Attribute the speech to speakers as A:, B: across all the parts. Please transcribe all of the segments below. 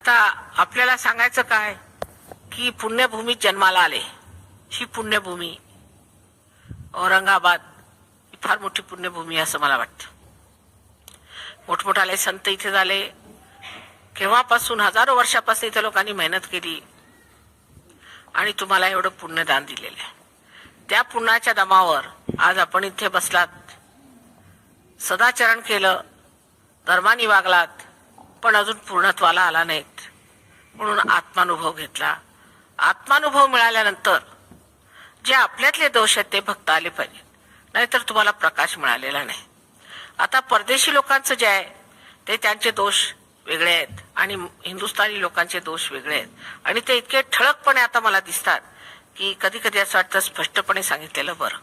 A: आता आपल्याला सांगायचं काय की पुण्यभूमीत जन्माला आले. ही पुण्यभूमी औरंगाबाद ही फार मोठी पुण्यभूमी असं मला वाटतं. मोठमोठाले संत इथे झाले. केव्हापासून हजारो वर्षापासून इथे लोकांनी मेहनत केली आणि तुम्हाला एवढं पुण्यदान दिलेलं आहे. त्या पुण्याच्या दमावर आज आपण इथे बसलात, सदाचरण केलं, धर्मानी वागलात, पण अजून पूर्णत्वाला आला नाहीत. म्हणून आत्मानुभव घेतला. आत्मानुभव मिळाल्यानंतर जे आपल्यातले दोष आहेत ते भक्त आले पाहिजे, नाहीतर तुम्हाला प्रकाश मिळालेला नाही. आता परदेशी लोकांचं जे आहे ते त्यांचे दोष वेगळे आहेत आणि हिंदुस्थानी लोकांचे दोष वेगळे आहेत. आणि ते इतके ठळकपणे आता मला दिसतात की कधी कधी असं वाटतं स्पष्टपणे सांगितलेलं बरं.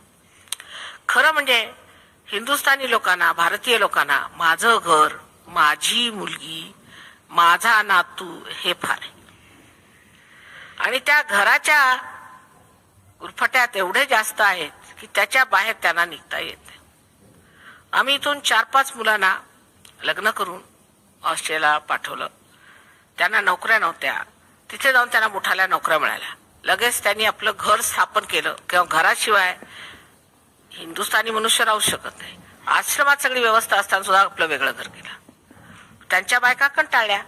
A: खरं म्हणजे हिंदुस्थानी लोकांना, भारतीय लोकांना माझं घर, माझी मुलगी, माझा नातू हे फार आहे. आणि त्या घराच्या उरफट्यात एवढे जास्त आहेत की त्याच्या बाहेर त्यांना निघता येत नाही. आम्ही इथून 4-5 मुलांना लग्न करून ऑस्ट्रेलियाला पाठवलं. त्यांना नोकऱ्या नव्हत्या, तिथे जाऊन त्यांना मोठ्याल्या नोकऱ्या मिळाल्या. लगेच त्यांनी आपलं घर स्थापन केलं, किंवा घराशिवाय हिंदुस्थानी मनुष्य राहू शकत नाही. आश्रमात सगळी व्यवस्था असताना सुद्धा आपलं वेगळं घर केलं. त्यांच्या बायका कंटाळल्या,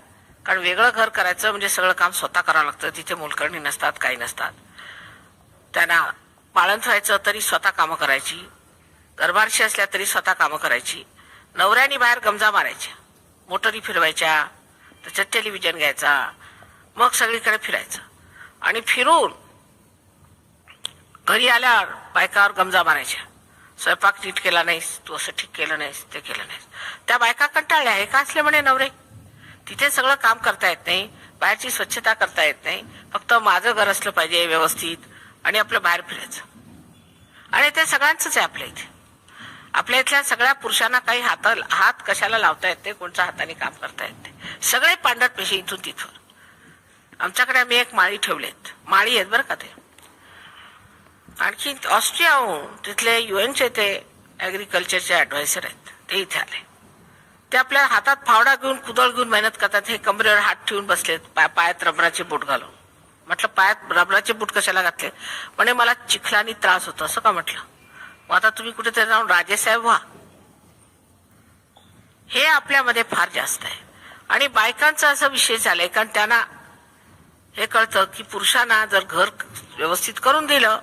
A: कारण वेगळं घर करायचं म्हणजे सगळं काम स्वतः करावं लागतं. तिथे मोलकरणी नसतात, काही नसतात. त्यांना पाळण व्हायचं तरी स्वतः कामं करायची, गर्भारशी असल्या तरी स्वतः कामं करायची. नवऱ्यानी बाहेर गमजा मारायच्या, मोटरी फिरवायच्या, त्याच्यात टेलिव्हिजन घ्यायचा, मग सगळीकडे फिरायचं. आणि फिरून घरी आल्यावर बायकावर गमजा मारायच्या, स्वयंपाक नीट केला नाहीस, तू असं ठीक केलं नाहीस, ते केलं नाहीस. त्या बायका कंटाळल्या. हे का असले म्हणे नवरे, तिथे सगळं काम करता येत नाही, बाहेरची स्वच्छता करता येत नाही, फक्त माझं घर असलं पाहिजे व्यवस्थित आणि आपलं बाहेर फिरायचं. आणि ते सगळ्यांचंच आहे आपल्या इथे. आपल्या इथल्या सगळ्या पुरुषांना काही हात कशाला लावता येत नाही, कोणत्या हाताने काम करता येत नाही. सगळे पांढरट पेशी इथून तिथून. आमच्याकडे आम्ही एक माळी ठेवलेत, माळी आहेत बरं का ते. आणखी ऑस्ट्रियाहून तिथले युएनचे ते ऍग्रिकल्चरचे ऍडवायझर आहेत, ते इथे आले. ते आपल्या हातात फावडा घेऊन, कुदळ घेऊन मेहनत करतात. हे कमरेवर हात ठेवून बसलेत, पायात रबराचे बूट घालून. म्हटलं पायात रबराचे बूट कशाला घातले? म्हणे मला चिखलानी त्रास होतो. असं का? म्हटलं मग आता तुम्ही कुठेतरी जाऊन राजेसाहेब व्हा. हे आपल्यामध्ये फार जास्त आहे. आणि बायकांचा असा विषय झालाय, कारण त्यांना हे कळतं की पुरुषांना जर घर व्यवस्थित करून दिलं,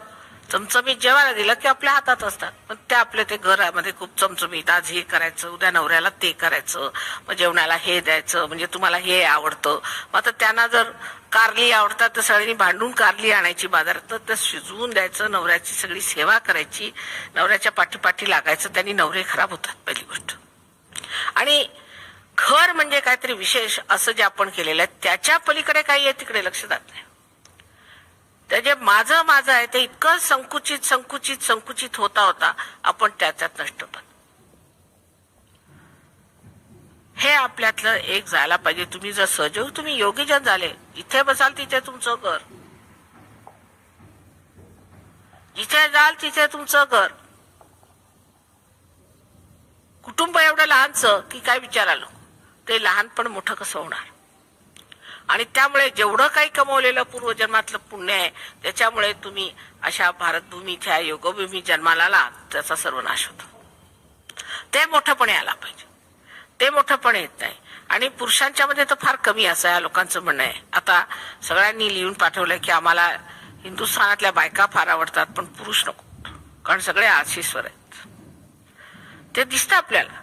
A: चमचमीत जेवायला दिलं की आपल्या हातात असतात. पण ते आपले ते घरामध्ये खूप चमचमीत, आज हे करायचं, उद्या नवऱ्याला ते करायचं, मग जेवणाला हे द्यायचं, म्हणजे तुम्हाला हे आवडतं. मग आता त्यांना जर कारली आवडतात तर सगळ्यांनी भांडून कारली आणायची बाजारात, तर ते शिजवून द्यायचं, नवऱ्याची सगळी सेवा करायची, नवऱ्याच्या पाठीपाठी लागायचं. त्यांनी नवरे खराब होतात पहिली गोष्ट. आणि घर म्हणजे काहीतरी विशेष असं जे आपण केलेलं आहे त्याच्या पलीकडे काही आहे तिकडे लक्ष जात नाही. ते जे माझं माझं आहे ते इतकं संकुचित संकुचित संकुचित होता होता आपण त्याच्यात नष्ट होतात. हे आपल्यातलं एक जायला पाहिजे. तुम्ही जर सजग, तुम्ही योगीजन झाले, जिथे बसाल तिथे तुमचं घर, जिथे जाल तिथे तुमचं घर. कुटुंब एवढं लहानचं की काय विचारालं, ते लहानपण मोठं कसं होणार. आणि त्यामुळे जेवढं काही कमवलेलं पूर्वजन्मातलं पुण्य आहे त्याच्यामुळे तुम्ही अशा भारतभूमीच्या योगभूमी जन्माला आला, त्याचा सर्वनाश होतो. ते मोठेपणे आला पाहिजे. ते मोठेपणे येत नाही. आणि पुरुषांच्या मध्ये तर फार कमी असं या लोकांचं म्हणणं आहे. आता सगळ्यांनी लिहून पाठवलंय की आम्हाला हिंदुस्थानातल्या बायका फार आवडतात पण पुरुष नको, कारण सगळे आळशीस्वर आहेत. ते दिसतं आपल्याला.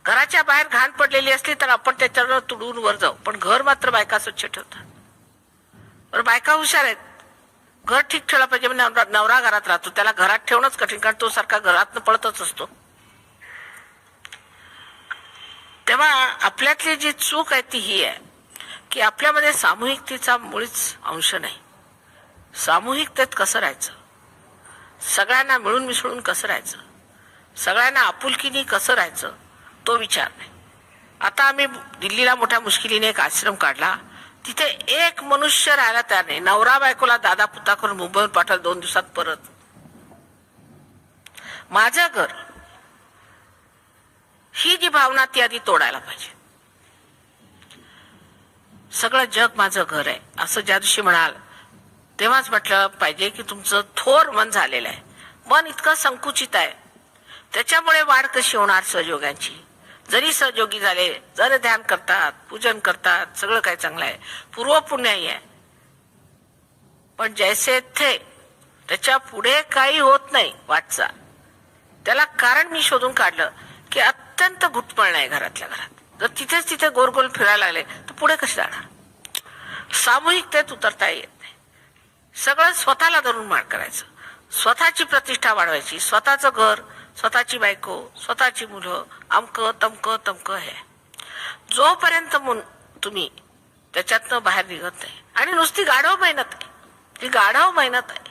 A: घराच्या बाहेर घाण पडलेली असली तर आपण त्याच्यावर तुडून वर जाऊ, पण घर मात्र बायका स्वच्छ ठेवतात. बरं, बायका हुशार आहेत. घर ठीक ठेवलं पाहिजे. नवरा घरात राहतो, त्याला घरात ठेवणंच कठीण, कारण तो सारखा घरातनं पळतच असतो. तेव्हा आपल्यातली जी चूक आहे ती ही आहे की आपल्यामध्ये सामूहिकतेचा मुळीच अंश नाही. सामूहिकतेत कसं राहायचं, सगळ्यांना मिळून मिसळून कसं राहायचं, सगळ्यांना आपुलकीने कसं राहायचं, तो विचार नाही. आता आम्ही दिल्लीला मोठ्या मुश्किलीने एक आश्रम काढला. तिथे एक मनुष्य राहायला तयार नाही. नवरा बायकोला दादा पुता करून मुंबईहून पाठवलं 2 दिवसात परत. माझं घर, ही जी भावना ती आधी तोडायला पाहिजे. सगळं जग माझं घर आहे असं ज्या दिवशी म्हणाल तेव्हाच म्हटलं पाहिजे की तुमचं थोर मन झालेलं आहे. मन इतकं संकुचित आहे. त्याच्यामुळे वाढ कशी होणार सहयोगांची? जरी सहयोगी झाले, जर ध्यान करतात, पूजन करतात, सगळं काही चांगलं आहे, पूर्व पुण्याही आहे, पण जैसे थे त्याच्या पुढे काही होत नाही वाटचाल. त्याला कारण मी शोधून काढलं की अत्यंत घुटमळण आहे घरातल्या घरात. जर तिथेच तिथे गोल फिरायला लागले तर पुढे कसे जाणार? सामूहिकतेत उतरता येत नाही. सगळं स्वतःला धरून मार करायचं, स्वतःची प्रतिष्ठा वाढवायची, स्वतःचं घर, स्वतःची बायको, स्वतःची मुलं, अमक तमक हे. जोपर्यंत तुम्ही त्याच्यातनं बाहेर निघत नाही आणि नुसती गाढव मेहनत आहे, ती गाढव मेहनत आहे.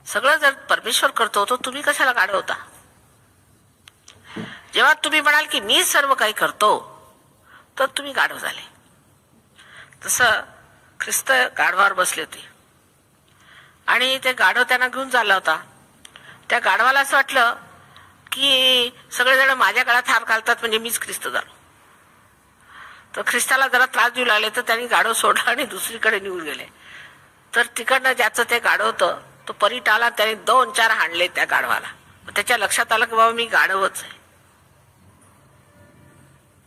A: सगळं जर परमेश्वर करतो तर तुम्ही कशाला गाढव होता? जेव्हा तुम्ही म्हणाल की मी सर्व काही करतो तर तुम्ही गाढव झाले. तसं ख्रिस्त गाढवावर बसले होते आणि ते गाढव त्यांना घेऊन चालला होता. त्या गाढवाला असं वाटलं की सगळेजण माझ्या गळ्यात हार घालतात म्हणजे मीच ख्रिस्त झालो. तर ख्रिस्ताला जरा त्रास देऊ लागले तर त्यांनी गाढव सोडला आणि दुसरीकडे निघून गेले. तर तिकडनं ज्याचं ते गाढव होतं तो परीट आला, त्याने 2-4 हाणले त्या गाढवाला. त्याच्या लक्षात आलं की बाबा मी गाढवच आहे.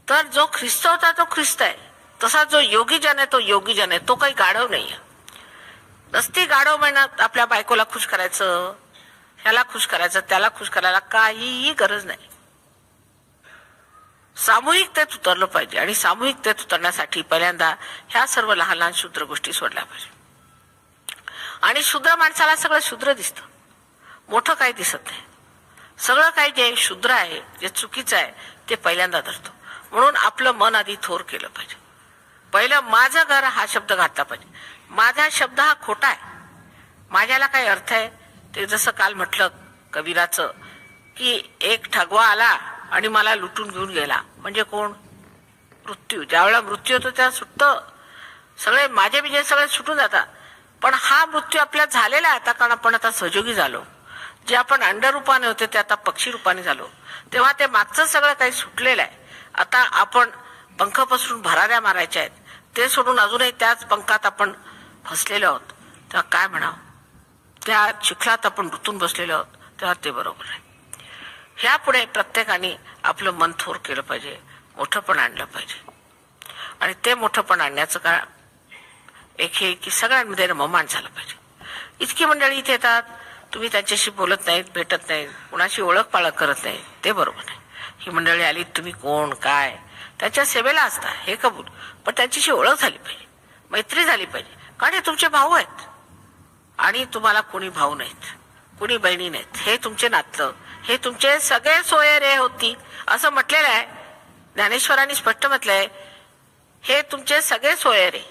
A: तर जो ख्रिस्त होता तो ख्रिस्त आहे, तसा जो योगीजन आहे तो योगीजन आहे, तो काही गाढव नाही आहे. नसती गाढव मेहनत आपल्या बायकोला खुश करायचं, ह्याला खुश करायचं, त्याला खुश करायला काहीही गरज नाही. सामूहिकतेत उतरलं पाहिजे आणि सामूहिकतेत उतरण्यासाठी पहिल्यांदा ह्या सर्व लहान लहान शूद्र गोष्टी सोडल्या पाहिजे. आणि शूद्र माणसाला सगळं शूद्र दिसतं, मोठं काही दिसत नाही. सगळं काही जे शूद्र आहे, जे चुकीचं आहे ते पहिल्यांदा धरतो. म्हणून आपलं मन आधी थोर केलं पाहिजे. पहिलं माझं घर हा शब्द घातला पाहिजे. माझा शब्द हा खोटा आहे, माझ्याला काही अर्थ आहे. ते जसं काल म्हटलं कबीराचं की एक ठगवा आला आणि मला लुटून घेऊन गेला. म्हणजे कोण? मृत्यू. ज्यावेळेला मृत्यू होतो त्या सुटतं, सगळे माझे बिजे सगळे सुटून जातात. पण हा मृत्यू आपल्याला झालेला आहे आता, कारण आपण आता सहयोगी झालो. जे आपण अंड रूपाने होते ते आता पक्षी रूपाने झालो. तेव्हा ते मागचं सगळं काही सुटलेलं आहे. आता आपण पंख पसरून भराऱ्या मारायच्या आहेत, ते सोडून अजूनही त्याच पंखात आपण फसलेलो आहोत. तेव्हा काय म्हणावं? त्या चिखलात आपण रुतून बसलेलो आहोत. तेव्हा ते बरोबर आहे. ह्यापुढे प्रत्येकाने आपलं मन थोर केलं पाहिजे, मोठंपण आणलं पाहिजे. आणि ते मोठंपण आणण्याचं काय एक हे की सगळ्यांमध्ये रममाण झालं पाहिजे. इतकी मंडळी इथे येतात, तुम्ही त्यांच्याशी बोलत नाहीत, भेटत नाहीत, कुणाशी ओळख पाळख करत नाही, ते बरोबर नाही. ही मंडळी आली, तुम्ही कोण काय त्यांच्या सेवेला असता हे कबूल, पण त्यांच्याशी ओळख झाली पाहिजे, मैत्री झाली पाहिजे. कारण हे तुमचे भाऊ आहेत आणि तुम्हाला कोणी भाऊ नाहीत, कोणी बहिणी नाहीत. हे तुमचे नातलं, हे तुमचे सगळे सोयरे होती असं म्हटलेलं आहे. ज्ञानेश्वरांनी स्पष्ट म्हटलंय, हे तुमचे सगळे सोयरे,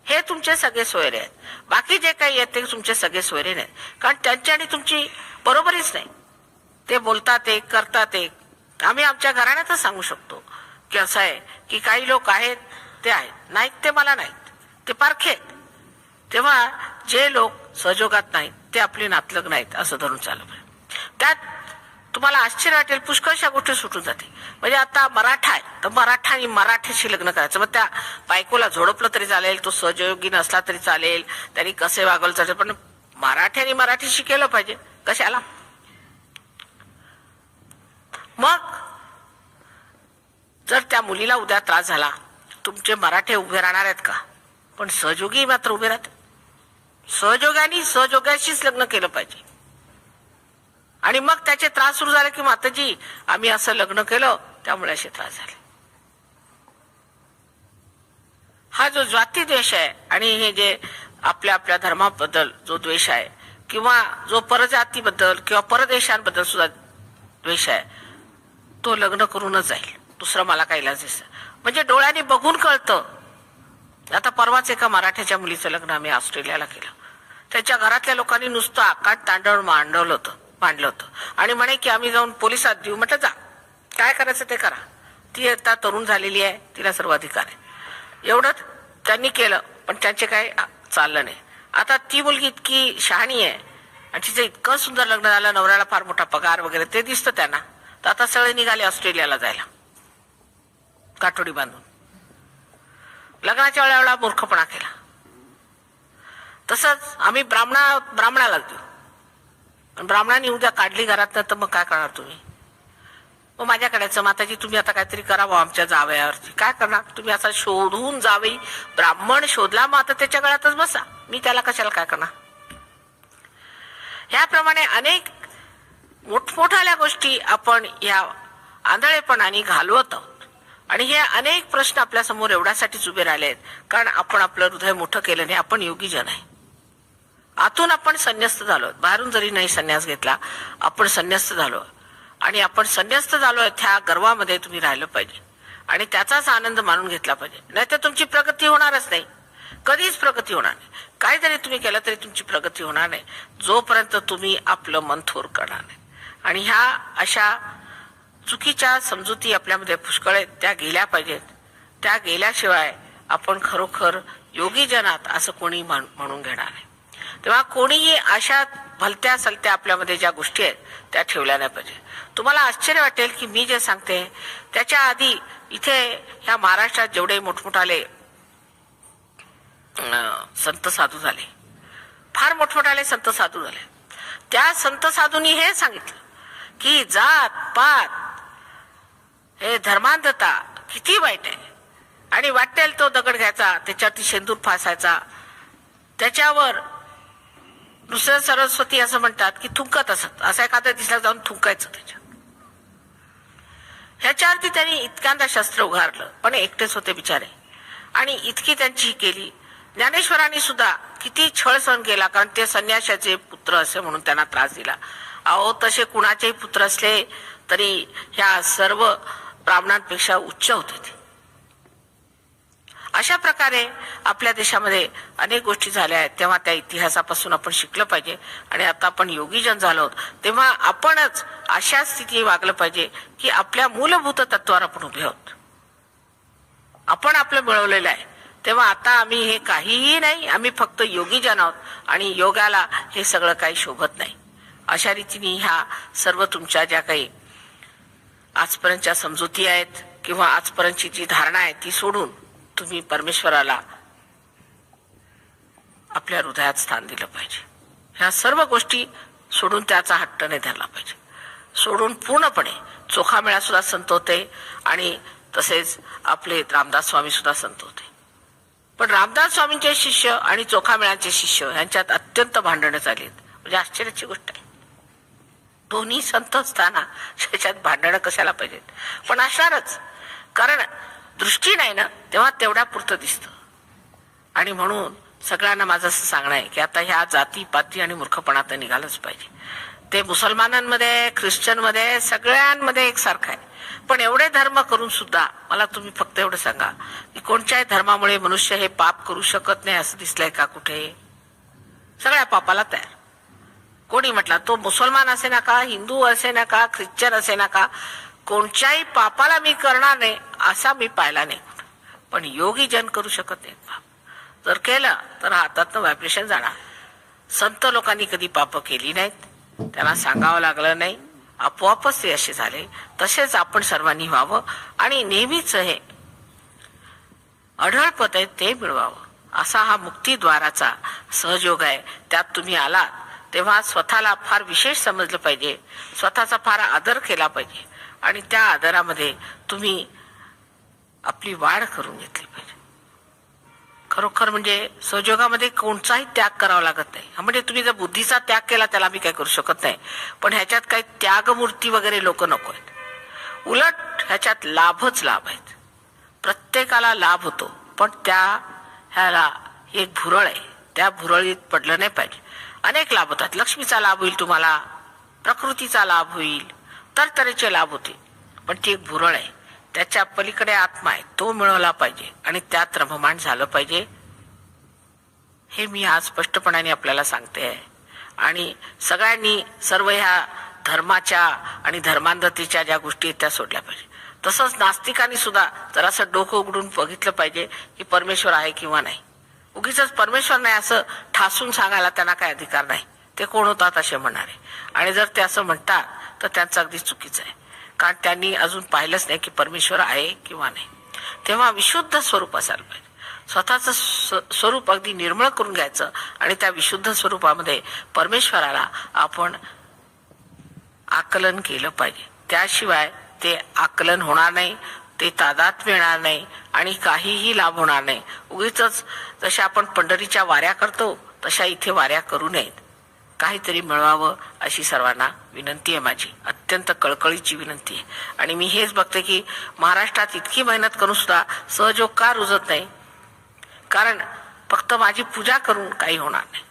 A: हे तुमचे सगळे सोयरे आहेत. बाकी जे काही आहेत ते तुमचे सगळे सोयरे नाहीत, कारण त्यांची आणि तुमची बरोबरीच नाही. ते बोलतात एक, करतात एक. आम्ही आमच्या घराण्यातच सांगू शकतो की असं आहे की काही लोक आहेत ते आहेत, नाहीत ते मला नाहीत, ते पारखे आहेत. तेव्हा जे लोक सहयोगात नाहीत ते आपले नातलग नाहीत असं धरून चालू आहे. त्यात तुम्हाला आश्चर्य वाटेल, पुष्कळशा गोष्टी सुटून जाते. म्हणजे आता मराठा आहे तर मराठा आणि मराठीशी लग्न करायचं, मग त्या बायकोला झोडपलं तरी चालेल, तो सहयोगी नसला तरी चालेल, त्यांनी कसे वागवलं चालेल, पण मराठी आणि मराठीशी केलं पाहिजे. कशाला? मग जर त्या मुलीला उद्या त्रास झाला, तुमचे मराठे उभे राहणार आहेत का? पण सहयोगी मात्र उभे राहतात. सहयोगाने सहयोगाशीच लग्न केलं पाहिजे. आणि मग त्याचे त्रास सुरू झाले की माताजी आम्ही असं लग्न केलं त्यामुळे असे त्रास झाले. हा जो जाती द्वेष आहे आणि हे जे आपल्या आपल्या धर्माबद्दल जो द्वेष आहे किंवा जो परजातीबद्दल किंवा परदेशांबद्दल सुद्धा द्वेष आहे, तो लग्न करूनच जाईल. दुसरं मला काही इलाज दिसत. म्हणजे डोळ्याने बघून कळतं. आता परवाच एका मराठ्याच्या मुलीचं लग्न आम्ही ऑस्ट्रेलियाला केलं. त्याच्या घरातल्या लोकांनी नुसतं आकाट तांडव मांडलं होतं आणि म्हणे की आम्ही जाऊन पोलिसात देऊ. म्हटलं जा, काय करायचं ते करा. ती आता तरुण झालेली आहे, तिला सर्व अधिकार आहे. एवढंच त्यांनी केलं, पण त्यांचे काय चाललं नाही. आता ती मुलगी इतकी शहाणी आहे आणि तिचं इतकं सुंदर लग्न झालं, नवऱ्याला फार मोठा पगार वगैरे ते दिसतं त्यांना. तर आता सगळे निघाले ऑस्ट्रेलियाला जायला, काठोडी बांधून. लग्नाच्या वेळेला मूर्खपणा केला. तसंच आम्ही ब्राह्मणाला देऊ, ब्राह्मणाने उद्या काढली घरात तर मग काय करणार तुम्ही? मग माझ्याकडेच माताजी तुम्ही आता काहीतरी करावं आमच्या जावयावरती. काय करणार तुम्ही? असा शोधून जावई ब्राह्मण शोधला, मग आता त्याच्या गळ्यातच बसा, मी त्याला कशाला काय करणार? ह्याप्रमाणे अनेक मोठमोठ्या गोष्टी आपण या आंधळेपणाने घालवत आहोत. आणि हे अनेक प्रश्न आपल्या समोर एवढ्यासाठीच उभे राहिले आहेत कारण आपण आपलं हृदय मोठं केलं नाही. आपण योगी जन आहे. आतून आपण संन्यस्त झालो, बाहेरून जरी नाही संन्यास घेतला, आपण संन्यस्त झालो. आणि आपण संन्यस्त झालोय त्या गर्वामध्ये तुम्ही राहिलं पाहिजे आणि त्याचाच आनंद मानून घेतला पाहिजे. नाही तर तुमची प्रगती होणारच नाही, कधीच प्रगती होणार नाही. काय जरी तुम्ही केलं तरी तुमची प्रगती होणार नाही जोपर्यंत तुम्ही आपलं मन थोर करणार नाही. आणि ह्या अशा चुकीच्या समजुती आपल्यामध्ये पुष्कळ आहेत, त्या गेल्या पाहिजेत. त्या गेल्याशिवाय आपण खरोखर योगी जनात असं कोणी म्हणून घेणार नाही. तेव्हा कोणीही अशा भलत्या सलत्या आपल्यामध्ये ज्या गोष्टी आहेत त्या ठेवल्या नाही पाहिजे. तुम्हाला आश्चर्य वाटेल की मी जे सांगते त्याच्या आधी इथे ह्या महाराष्ट्रात जेवढे मोठमोठाले संत साधू झाले, फार मोठमोठाले संत साधू झाले, त्या संत साधूंनी हे सांगितलं की जात पात हे धर्मांधता किती वाईट आहे. आणि वाटेल तो दगड घ्यायचा, त्याच्यावरती शेंदूर फासायचा, त्याच्यावर दुसरं सरस्वती असं म्हणतात की थुंकत असत, असं एखाद्या दिसला जाऊन थुंकायचं त्याच्यात. ह्याच्यावरती त्यांनी इतक्यांदा शस्त्र उघारलं, पण एकटेच होते बिचारे. आणि इतकी त्यांची केली. ज्ञानेश्वरांनी सुद्धा किती छळ सहन केला, कारण ते संन्याशाचे पुत्र असे म्हणून त्यांना त्रास दिला. अहो तसे कुणाचेही पुत्र असले तरी ह्या सर्व ब्राह्मणांपेक्षा उच्च होते ते. अशा प्रकारे आपल्या देशामध्ये अनेक गोष्टी झाल्या आहेत. तेव्हा त्या इतिहासापासून आपण शिकलं पाहिजे. आणि आता आपण योगीजन झालो तेव्हा आपणच अशा स्थिती वागलं पाहिजे की आपल्या मूलभूत तत्वावर आपण उभे आहोत. आपण आपलं मिळवलेलं आहे. तेव्हा आता आम्ही हे काहीही नाही, आम्ही फक्त योगीजन आहोत आणि योगाला हे सगळं काही शोभत नाही. अशा रीतीने ह्या सर्व तुमच्या ज्या काही आजपर्यंतच्या समजुती आहेत किंवा आजपर्यंतची जी धारणा आहे ती सोडून तुम्ही परमेश्वराला आपल्या हृदयात स्थान दिलं पाहिजे. ह्या सर्व गोष्टी सोडून त्याचा हट्ट नाही धरला पाहिजे. सोडून पूर्णपणे चोखामेळा सुद्धा संत होते आणि तसेच आपले रामदास स्वामी सुद्धा संत होते. पण रामदास स्वामींचे शिष्य आणि चोखामेळांचे शिष्य यांच्यात अत्यंत भांडणं झाली. म्हणजे आश्चर्याची गोष्ट आहे. दोन्ही संत असताना त्याच्यात भांडणं कशाला पाहिजेत? पण असणारच, कारण दृष्टी नाही ना, तेव्हा तेवढ्या पुरतं दिसतं. आणि म्हणून सगळ्यांना माझं असं सांगणं आहे की आता ह्या जाती पाती आणि मूर्खपणा तर निघालच पाहिजे. ते मुसलमानांमध्ये, ख्रिश्चनमध्ये, सगळ्यांमध्ये एकसारखं आहे. पण एवढे धर्म करून सुद्धा मला तुम्ही फक्त एवढं सांगा की कोणत्याही धर्मामुळे मनुष्य हे पाप करू शकत नाही असं दिसलंय का कुठे? सगळ्या पापाला तयार. कोणी म्हटला, तो मुसलमान असे ना का, हिंदू असे ना का, ख्रिश्चन असे ना का, कोणत्याही पापाला मी करणार नाही असा मी पाहिला नाही. पण योगी जन करू शकत नाही पाप. जर केलं तर हातातनं व्हायब्रेशन जाणार. संत लोकांनी कधी पाप केली नाहीत, त्यांना सांगावं लागलं नाही, आपोआपच ते असे झाले. तसेच आपण सर्वांनी व्हावं आणि नेहमीच हे अढळपत आहे ते मिळवावं. असा हा मुक्तीद्वाराचा सहयोग आहे. त्यात तुम्ही आलात तेव्हा स्वतःला फार विशेष समजलं पाहिजे, स्वतःचा फार आदर केला पाहिजे आणि त्या आदरामध्ये तुम्ही आपली वाढ करून घेतली पाहिजे. खरोखर म्हणजे सहयोगामध्ये कोणताही त्याग करावा लागत नाही. म्हणजे तुम्ही जर बुद्धीचा त्याग केला त्याला मी काही करू शकत नाही, पण ह्याच्यात काही त्यागमूर्ती वगैरे लोक नको आहेत. उलट ह्याच्यात लाभच लाभ आहेत. प्रत्येकाला लाभ होतो, पण ह्याला एक भुरळ आहे, त्या भुरळीत पडलं नाही पाहिजे. अनेक लाभ होतात. लक्ष्मीचा लाभ होईल तुम्हाला, प्रकृतीचा लाभ होईल, तरतरेचे लाभ होतील, पण ती एक भुरळ आहे. त्याच्या पलीकडे आत्मा आहे, तो मिळवला पाहिजे आणि त्यात रममाण झालं पाहिजे. हे मी आज स्पष्टपणाने आपल्याला सांगते आहे. आणि सगळ्यांनी सर्व ह्या धर्माच्या आणि धर्मांधतेच्या ज्या गोष्टी आहेत त्या सोडल्या पाहिजे. तसंच नास्तिकांनी सुद्धा जरासं डोकं उघडून बघितलं पाहिजे की परमेश्वर आहे किंवा नाही. उगीच परमेश्वर नाही असं ठासून सांगायला त्यांना काय अधिकार नाही. ते कोण होतात असे म्हणणारे. आणि जर ते असं म्हणतात तर त्यांचं अगदी चुकीचं आहे, कारण त्यांनी अजून पाहिलंच नाही की परमेश्वर आहे किंवा नाही. तेव्हा विशुद्ध स्वरूप असायला पाहिजे. स्वतःचं स्वरूप अगदी निर्मळ करून घ्यायचं आणि त्या विशुद्ध स्वरूपामध्ये परमेश्वराला आपण आकलन केलं पाहिजे. त्याशिवाय ते आकलन होणार नाही, ते तादात मिळणार नाही आणि काहीही लाभ होणार नाही. उगीच जशा आपण पंढरीच्या वाऱ्या करतो तशा इथे वाऱ्या करू नयेत. काहीतरी मिळवावं अशी सर्वांना विनंती आहे, माझी अत्यंत कळकळीची विनंती आहे. आणि मी हेच बघते की महाराष्ट्रात इतकी मेहनत करून सुद्धा सहयोग का रुजत नाही. कारण फक्त माझी पूजा करून काही होणार नाही.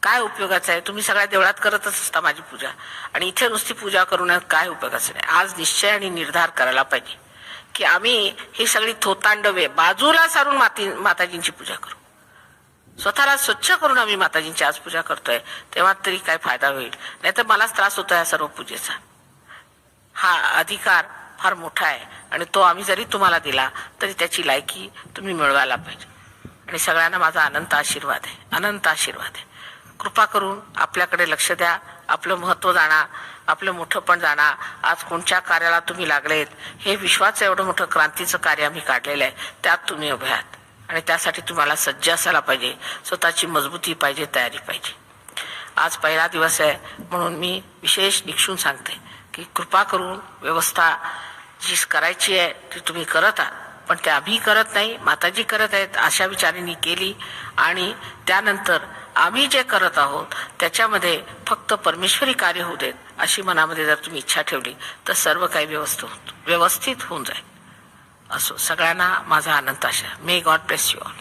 A: काय उपयोगाचं आहे? तुम्ही सगळ्या देवळात करतच असता माझी पूजा, आणि इथे नुसती पूजा करून काय उपयोगाचं नाही. आज निश्चय आणि निर्धार करायला पाहिजे की आम्ही ही सगळी थोतांडवे बाजूला सारून माताजींची पूजा करू. स्वतःला स्वच्छ करून आम्ही माताजींची आज पूजा करतोय, तेव्हा तरी काय फायदा होईल. नाहीतर मलाच त्रास होतो या सर्व पूजेचा. हा अधिकार फार मोठा आहे आणि तो आम्ही जरी तुम्हाला दिला तरी त्याची लायकी तुम्ही मिळवायला पाहिजे. आणि सगळ्यांना माझा अनंत आशीर्वाद आहे, अनंत आशीर्वाद आहे. कृपा करून आपल्याकडे लक्ष द्या, आपलं महत्त्व जाणा, आपलं मोठंपण जाणा. आज कोणत्या कार्याला तुम्ही लागलेत, हे विश्वाचं एवढं मोठं क्रांतीचं कार्य आम्ही काढलेलं आहे, त्यात तुम्ही उभे आहात. आणि त्यासाठी तुम्हाला सज्ज असायला पाहिजे, स्वतःची मजबूती पाहिजे, तयारी पाहिजे. आज पहिला दिवस आहे म्हणून मी विशेष निक्षून सांगते की कृपा करून व्यवस्था जी करायची आहे ती तुम्ही करत आहात, पण ते आम्ही करत नाही, माताजी करत आहेत अशा विचारांनी केली. आणि त्यानंतर आम्ही जे करत आहोत त्याच्यामध्ये फक्त परमेश्वरी कार्य होऊ देत अशी मनामध्ये जर तुम्ही इच्छा ठेवली तर सर्व काही व्यवस्थित होऊन जाईल. असो, सगळ्यांना माझा अनंत आशा. May god bless you all.